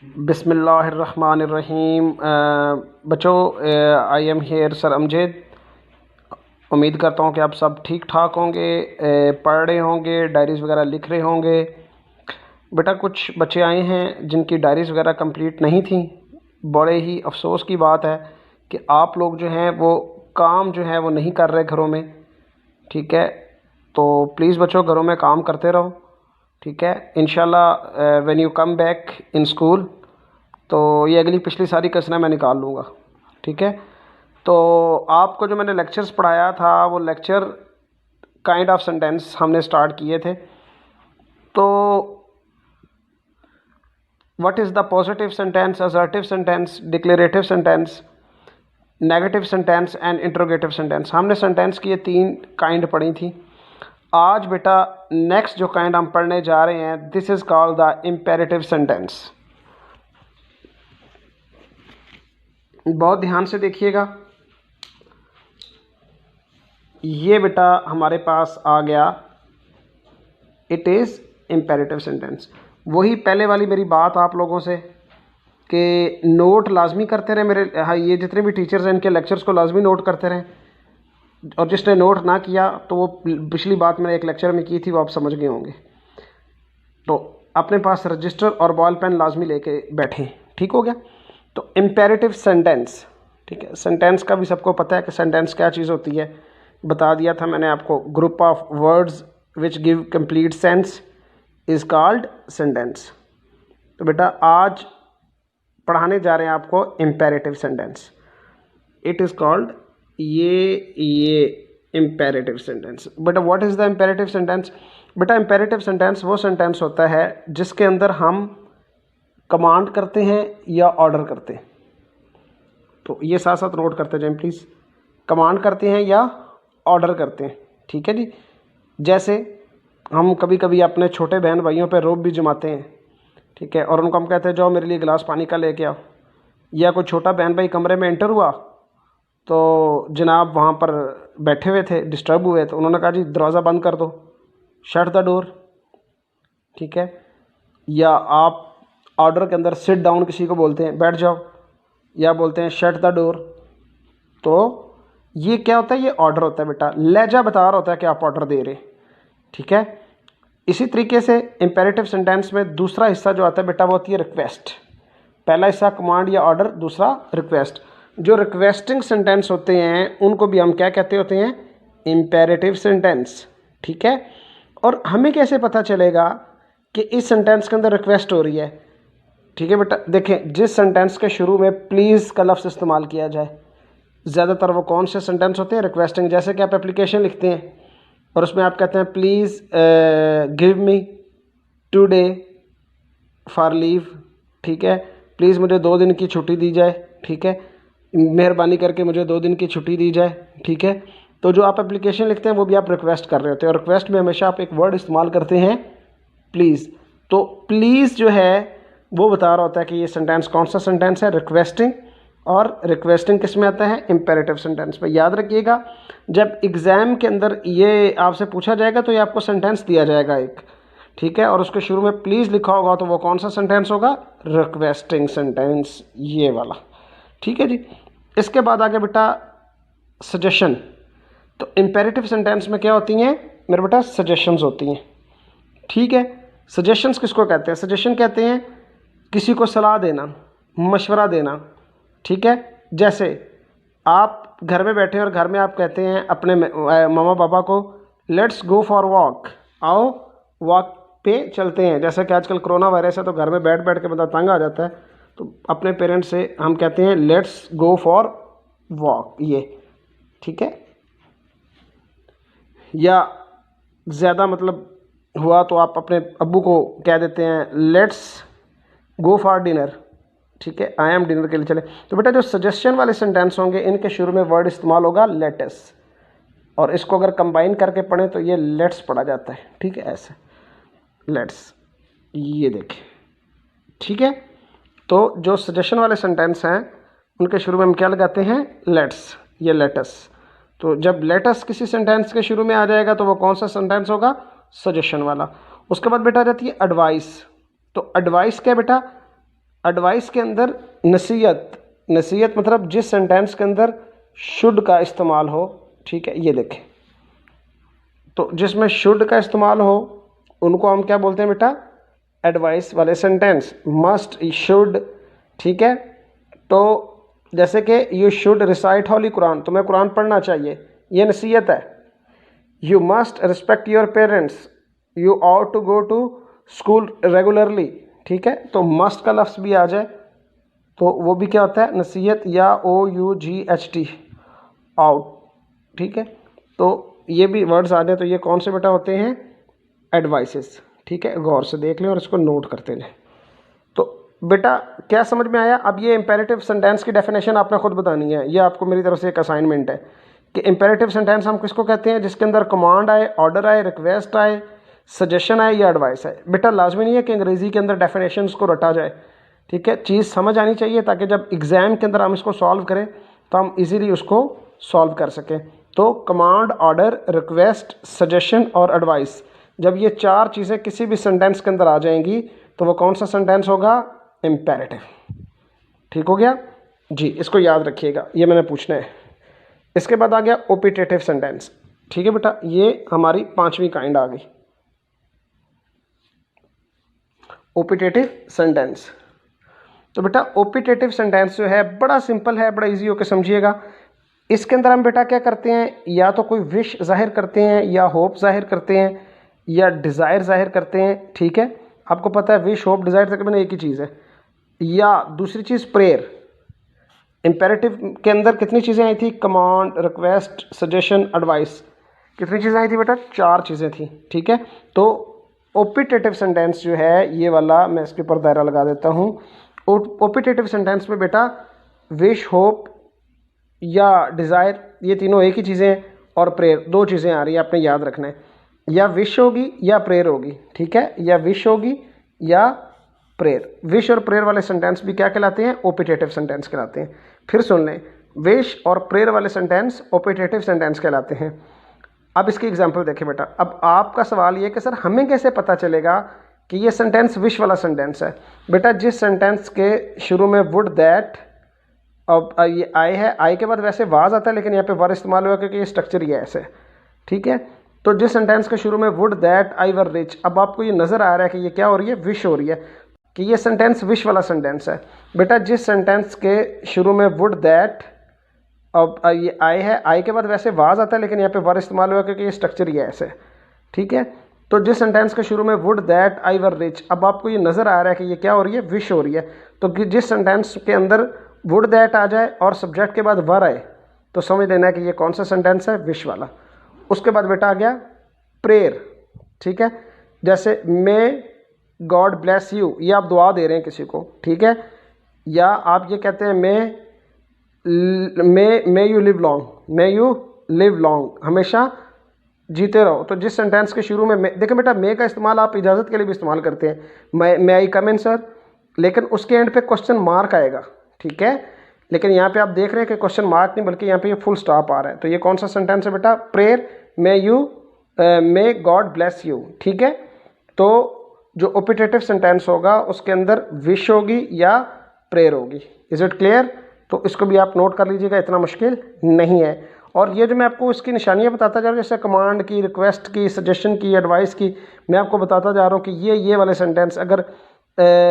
बिस्मिल्लाहिर्रहमानिर्रहीम। बच्चों, I am here sir Amjad. उम्मीद करता हूँ कि आप सब ठीक ठाक होंगे, पढ़ रहे होंगे, डायरीज़ वगैरह लिख रहे होंगे। बेटा, कुछ बच्चे आए हैं जिनकी डायरीज़ वगैरह कंप्लीट नहीं थी। बड़े ही अफसोस की बात है कि आप लोग जो हैं वो काम जो है वो नहीं कर रहे घरों में। ठीक है, तो प्लीज़ बच्चों घरों में काम करते रहो। ठीक है, इंशाल्लाह when you come back in school तो ये अगली पिछली सारी कसरें मैं निकाल लूँगा। ठीक है, तो आपको जो मैंने लेक्चर्स पढ़ाया था वो लेक्चर काइंड ऑफ सेंटेंस हमने स्टार्ट किए थे। तो what is the positive sentence, assertive sentence, declarative sentence, negative sentence and interrogative sentence, हमने सेंटेंस की ये 3 काइंड पढ़ी थी। आज बेटा नेक्स्ट जो काइंड हम पढ़ने जा रहे हैं, this is called the imperative sentence. बहुत ध्यान से देखिएगा। ये बेटा हमारे पास आ गया, इट इज़ इम्पेरेटिव सेंटेंस। वही पहले वाली मेरी बात आप लोगों से कि नोट लाजमी करते रहें मेरे। हाँ, ये जितने भी टीचर्स हैं इनके लेक्चर्स को लाजमी नोट करते रहें, और जिसने नोट ना किया तो वो पिछली बात मैंने एक लेक्चर में की थी, वो आप समझ गए होंगे। तो अपने पास रजिस्टर और बॉल पेन लाजमी लेके बैठें। ठीक हो गया। तो इम्पेरेटिव सेंटेंस, ठीक है, सेंटेंस का भी सबको पता है कि सेंटेंस क्या चीज़ होती है। बता दिया था मैंने आपको, group of words which give complete sense is called sentence. तो बेटा आज पढ़ाने जा रहे हैं आपको imperative sentence. It is called ये इम्पेरेटिव सेंटेंस। बेटा what is the imperative sentence? बेटा इम्पेरेटिव सेंटेंस वो सेंटेंस होता है जिसके अंदर हम कमांड करते हैं या ऑर्डर करते हैं। तो ये साथ साथ नोट करते जाएं प्लीज़। कमांड करते हैं या ऑर्डर करते हैं। ठीक है जी। जैसे हम कभी कभी अपने छोटे बहन भाइयों पे रोब भी जमाते हैं। ठीक है, और उनको हम कहते हैं जाओ मेरे लिए गिलास पानी का लेके आओ। या कोई छोटा बहन भाई कमरे में एंटर हुआ तो जनाब वहाँ पर बैठे हुए थे, डिस्टर्ब हुए, तो उन्होंने कहा जी दरवाज़ा बंद कर दो, शट द डोर। ठीक है, या आप ऑर्डर के अंदर सिट डाउन किसी को बोलते हैं, बैठ जाओ, या बोलते हैं शट द डोर। तो ये क्या होता है? ये ऑर्डर होता है बेटा, लहजा बता रहा होता है कि आप ऑर्डर दे रहे। ठीक है, इसी तरीके से इम्पेरेटिव सेंटेंस में दूसरा हिस्सा जो आता है बेटा वो होती है रिक्वेस्ट। पहला हिस्सा कमांड या ऑर्डर, दूसरा रिक्वेस्ट। जो रिक्वेस्टिंग सेंटेंस होते हैं उनको भी हम क्या कहते होते हैं? Imperative sentence. ठीक है, और हमें कैसे पता चलेगा कि इस सेंटेंस के अंदर रिक्वेस्ट हो रही है? ठीक है बेटा, देखें जिस सेंटेंस के शुरू में प्लीज़ का लफ्ज़ इस्तेमाल किया जाए, ज़्यादातर वो कौन से सेंटेंस होते हैं? रिक्वेस्टिंग। जैसे कि आप एप्लीकेशन लिखते हैं और उसमें आप कहते हैं please give me today for leave. ठीक है, प्लीज़ मुझे 2 दिन की छुट्टी दी जाए। ठीक है, मेहरबानी करके मुझे 2 दिन की छुट्टी दी जाए। ठीक है, तो जो आप एप्लीकेशन लिखते हैं वो भी आप रिक्वेस्ट कर रहे होते हैं, और रिक्वेस्ट में हमेशा आप एक वर्ड इस्तेमाल करते हैं, प्लीज़। तो प्लीज़ जो है वो बता रहा होता है कि ये सेंटेंस कौन सा सेंटेंस है? रिक्वेस्टिंग। और रिक्वेस्टिंग किस में आता है? इम्पेरेटिव सेंटेंस में। याद रखिएगा, जब एग्ज़ाम के अंदर ये आपसे पूछा जाएगा तो ये आपको सेंटेंस दिया जाएगा एक, ठीक है, और उसके शुरू में प्लीज़ लिखा होगा तो वो कौन सा सेंटेंस होगा? रिक्वेस्टिंग सेंटेंस, ये वाला। ठीक है जी। इसके बाद आगे बेटा सजेशन। तो इम्पेरेटिव सेंटेंस में क्या होती हैं मेरे बेटा? सजेशंस होती हैं। ठीक है, सजेशंस किसको कहते हैं? सजेशन कहते हैं किसी को सलाह देना, मशवरा देना। ठीक है, जैसे आप घर में बैठे हैं और घर में आप कहते हैं अपने मामा पापा को लेट्स गो फॉर वॉक, आओ वॉक पे चलते हैं। जैसे कि आजकल कोरोना वायरस है तो घर में बैठ बैठ के बंदा तंग आ जाता है, तो अपने पेरेंट्स से हम कहते हैं लेट्स गो फॉर वॉक, ये। ठीक है, या ज़्यादा मतलब हुआ तो आप अपने अब्बू को कह देते हैं लेट्स गो फॉर डिनर। ठीक है, आई एम डिनर के लिए चले। तो बेटा जो सजेशन वाले सेंटेंस होंगे इनके शुरू में वर्ड इस्तेमाल होगा लेटस, और इसको अगर कंबाइन करके पढ़ें तो ये लेट्स पढ़ा जाता है। ठीक है, ऐसे लेट्स, ये देखें। ठीक है, तो जो सजेशन वाले सेंटेंस हैं उनके शुरू में हम क्या लगाते हैं? लेट्स, ये लेटस। तो जब लेटस किसी सेंटेंस के शुरू में आ जाएगा तो वो कौन सा सेंटेंस होगा? सजेशन वाला। उसके बाद बेटा आ जाती है एडवाइस। तो एडवाइस क्या बेटा? एडवाइस के अंदर नसीहत, नसीहत मतलब जिस सेंटेंस के अंदर शुड का इस्तेमाल हो, ठीक है, ये देखें, तो जिसमें शुड का इस्तेमाल हो उनको हम क्या बोलते हैं बेटा, एडवाइस वाले सेंटेंस, मस्ट, शुड, ठीक है। तो जैसे कि you should recite holy Quran, तुम्हें कुरान पढ़ना चाहिए, ये नसीहत है। You must respect your parents, you ought to go to school regularly, ठीक है। तो मस्ट का लफ्ज़ भी आ जाए तो वो भी क्या होता है, नसीहत, या OUGHT, आउट, ठीक है। तो ये भी वर्ड्स आ जाए तो ये कौन से बेटा होते हैं, एडवाइसेस, ठीक है। गौर से देख लें और इसको नोट करते रहें। तो बेटा क्या समझ में आया? अब ये इंपेरेटिव सेंटेंस की डेफिनेशन आपने खुद बतानी है, ये आपको मेरी तरफ से एक असाइनमेंट है कि इंपेरेटिव सेंटेंस हम किसको कहते हैं, जिसके अंदर कमांड आए, ऑर्डर आए, रिक्वेस्ट आए, सजेशन आए या एडवाइस आए। बेटा लाजमी नहीं है कि अंग्रेज़ी के अंदर डेफिनेशंस को रटा जाए, ठीक है, चीज़ समझ आनी चाहिए ताकि जब एग्ज़ाम के अंदर हम इसको सॉल्व करें तो हम इजीली उसको सॉल्व कर सकें। तो कमांड, ऑर्डर, रिक्वेस्ट, सजेशन और एडवाइस, जब ये चार चीज़ें किसी भी सेंटेंस के अंदर आ जाएंगी तो वो कौन सा सेंटेंस होगा, इम्पेरेटिव। ठीक हो गया जी, इसको याद रखिएगा, ये मैंने पूछना है। इसके बाद आ गया ओपिटेटिव सेंटेंस, ठीक है बेटा, ये हमारी पांचवी काइंड आ गई, ओपिटेटिव सेंटेंस। तो बेटा ओपिटेटिव सेंटेंस जो है बड़ा सिंपल है, बड़ा इजी होकर समझिएगा। इसके अंदर हम बेटा क्या करते हैं, या तो कोई विश जाहिर करते हैं, या होप जाहिर करते हैं, या डिज़ायर जाहिर करते हैं, ठीक है। आपको पता है विश, होप, डिज़ायर तकरीबन एक ही चीज़ है। या दूसरी चीज़ प्रेयर, इंपेरेटिव के अंदर कितनी चीज़ें आई थी, कमांड, रिक्वेस्ट, सजेशन, एडवाइस, कितनी चीज़ें आई थी बेटा, चार चीज़ें थी, ठीक है। तो ओपिटेटिव सेंटेंस जो है ये वाला, मैं इसके ऊपर दायरा लगा देता हूँ। ओपिटेटिव सेंटेंस में बेटा विश, होप या डिज़ायर, ये तीनों एक ही चीज़ें हैं, और प्रेयर, दो चीज़ें आ रही है, आपने याद रखना है, या विश होगी या प्रेयर होगी, ठीक है, या विश होगी या प्रेयर। विश और प्रेयर वाले सेंटेंस भी क्या कहलाते हैं, ओपिटेटिव सेंटेंस कहलाते हैं। फिर सुन लें, विश और प्रेयर वाले सेंटेंस ओपिटेटिव सेंटेंस कहलाते हैं। अब इसकी एग्जांपल देखें बेटा। अब आपका सवाल ये कि सर हमें कैसे पता चलेगा कि ये सेंटेंस विश वाला सेंटेंस है। बेटा जिस सेंटेंस के शुरू में वुड, दैट, अब ये आई है, आई के बाद वैसे वाज आता है लेकिन यहाँ पे वर इस्तेमाल हुआ क्योंकि ये स्ट्रक्चर ही है ऐसे, ठीक है। तो जिस सेंटेंस के शुरू में would, that, I were rich, अब आपको ये नज़र आ रहा है कि ये क्या हो रही है, विश हो रही है, कि ये सेंटेंस विश वाला सेंटेंस है। बेटा जिस सेंटेंस के शुरू में वुड, दैट, अब ये आई है, आई के बाद वैसे वाज आता है लेकिन यहाँ पे वर इस्तेमाल हुआ क्योंकि ये स्ट्रक्चर ही है ऐसे, ठीक है। तो जिस सेंटेंस के शुरू में would, that, I were rich, अब आपको ये नज़र आ रहा है कि ये क्या हो रही है, विश हो रही है। तो जिस सेंटेंस के अंदर वुड, दैट आ जाए और सब्जेक्ट के बाद वर आए तो समझ लेना है कि ये कौन सा सेंटेंस है, विश वाला। उसके बाद बेटा आ गया प्रेयर, ठीक है। जैसे मे गॉड ब्लेस यू, ये आप दुआ दे रहे हैं किसी को, ठीक है, या आप ये कहते हैं may you live long, may you live long, हमेशा जीते रहो। तो जिस सेंटेंस के शुरू में देखिए बेटा, मे का इस्तेमाल आप इजाज़त के लिए भी इस्तेमाल करते हैं, मे आई कम इन सर, लेकिन उसके एंड पे क्वेश्चन मार्क आएगा, ठीक है। लेकिन यहाँ पे आप देख रहे हैं कि क्वेश्चन मार्क नहीं बल्कि यहाँ पे ये फुल स्टॉप आ रहा है। तो ये कौन सा सेंटेंस है बेटा, prayer, may God bless you, ठीक है। तो जो ओपिटेटिव सेंटेंस होगा उसके अंदर विश होगी या प्रेयर होगी। Is it clear? तो इसको भी आप नोट कर लीजिएगा, इतना मुश्किल नहीं है। और ये जो मैं आपको इसकी निशानियाँ बताता जा रहा हूँ, जैसे कमांड की, रिक्वेस्ट की, सजेशन की, एडवाइस की, मैं आपको बताता जा रहा हूँ कि ये वाले सेंटेंस, अगर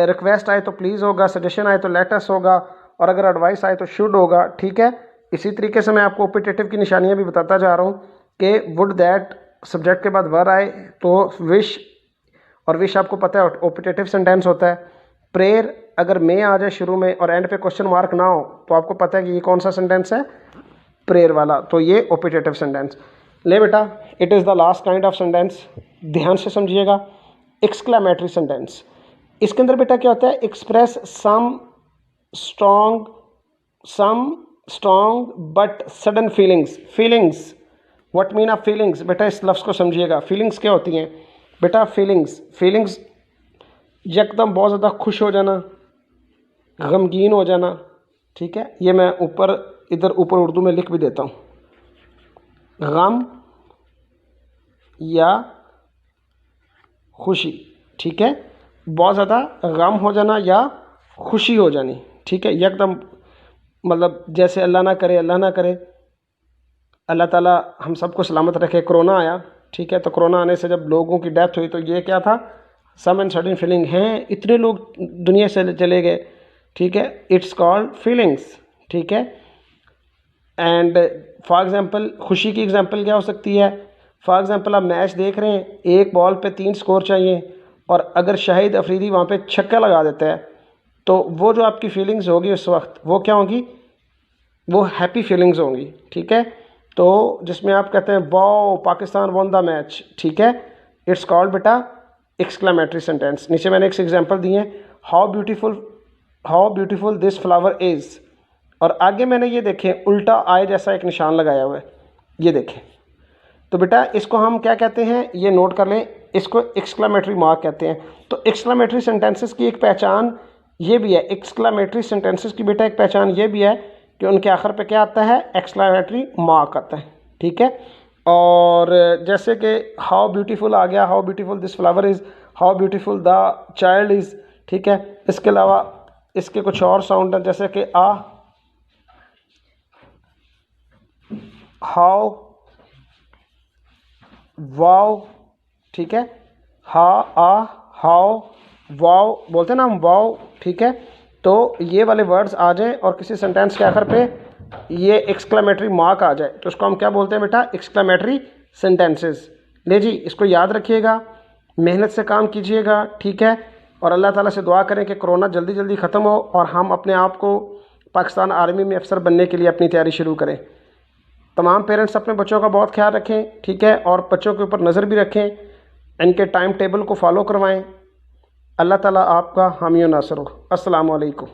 रिक्वेस्ट आए तो प्लीज़ होगा, सजेशन आए तो लेट अस होगा, और अगर एडवाइस आए तो शुड होगा, ठीक है। इसी तरीके से मैं आपको ओपिटेटिव की निशानियाँ भी बताता जा रहा हूँ कि वुड, दैट, सब्जेक्ट के बाद वर आए तो विश, और विश आपको पता है ओपिटेटिव सेंटेंस होता है। प्रेयर अगर मे आ जाए शुरू में और एंड पे क्वेश्चन मार्क ना हो तो आपको पता है कि ये कौन सा सेंटेंस है, प्रेयर वाला। तो ये ओपिटेटिव सेंटेंस। ले बेटा, it is the last kind of sentence, ध्यान से समझिएगा, एक्सक्लेमेटरी सेंटेंस। इसके अंदर बेटा क्या होता है, express some strong but sudden feelings. Feelings, what mean of feelings, बेटा इस लफ्ज़ को समझिएगा। फीलिंग्स क्या होती हैं बेटा, फीलिंग्स यकदम बहुत ज़्यादा खुश हो जाना, गमगीन हो जाना, ठीक है। ये मैं इधर ऊपर उर्दू में लिख भी देता हूँ, गम या खुशी, ठीक है। बहुत ज़्यादा गम हो जाना या खुशी हो जानी, ठीक है, एकदम मतलब जैसे अल्लाह ना करे, अल्लाह ना करे, अल्लाह ताला हम सबको सलामत रखे। कोरोना आया, ठीक है, तो कोरोना आने से जब लोगों की डेथ हुई तो ये क्या था, सम एंड सडन फीलिंग हैं, इतने लोग दुनिया से चले गए, ठीक है, इट्स कॉल्ड फीलिंग्स, ठीक है। एंड फॉर एग्जांपल खुशी की एग्जांपल क्या हो सकती है, फॉर एग्जांपल आप मैच देख रहे हैं, एक बॉल पे 3 स्कोर चाहिए और अगर शाहिद अफरीदी वहाँ पे छक्का लगा देता है तो वो जो आपकी फीलिंग्स होगी उस वक्त वो क्या होगी, वो हैप्पी फीलिंग्स होंगी, ठीक है। तो जिसमें आप कहते हैं wow Pakistan one the match, ठीक है, इट्स कॉल्ड बेटा एक्सक्लेमेटरी सेंटेंस। नीचे मैंने एक एग्जांपल दिए हैं, how beautiful this flower is, और आगे मैंने ये देखें उल्टा आय जैसा एक निशान लगाया हुआ है, ये देखें। तो बेटा इसको हम क्या कहते हैं, ये नोट कर लें, इसको एक्सक्लेमेटरी मार्क कहते हैं। तो एक्सक्लेमेटरी सेंटेंसेस की एक पहचान ये भी है, एक्सक्लेमेटरी सेंटेंसेस की बेटा एक पहचान ये भी है कि उनके आखिर पे क्या आता है, एक्सक्लेमेटरी मार्क आता है, ठीक है। और जैसे कि हाउ ब्यूटीफुल आ गया, how beautiful this flower is, how beautiful the child is, ठीक है। इसके अलावा इसके कुछ और साउंड हैं जैसे कि आ, हाउ, वाओ, ठीक है, हा आ, हाउ, वाओ बोलते हैं ना हम, वाओ, ठीक है। तो ये वाले वर्ड्स आ जाए और किसी सेंटेंस के आखिर पे ये एक्सक्लेमेटरी मार्क आ जाए तो उसको हम क्या बोलते हैं बेटा, एक्सक्लेमेटरी सेंटेंसेस। ले जी इसको याद रखिएगा, मेहनत से काम कीजिएगा, ठीक है, और अल्लाह ताला से दुआ करें कि कोरोना जल्दी जल्दी ख़त्म हो और हम अपने आप को पाकिस्तान आर्मी में अफसर बनने के लिए अपनी तैयारी शुरू करें। तमाम पेरेंट्स अपने बच्चों का बहुत ख्याल रखें, ठीक है, और बच्चों के ऊपर नज़र भी रखें, इनके टाइम टेबल को फॉलो करवाएं। अल्लाह ताला आपका हामी व नासर हो। अस्सलामु अलैकुम।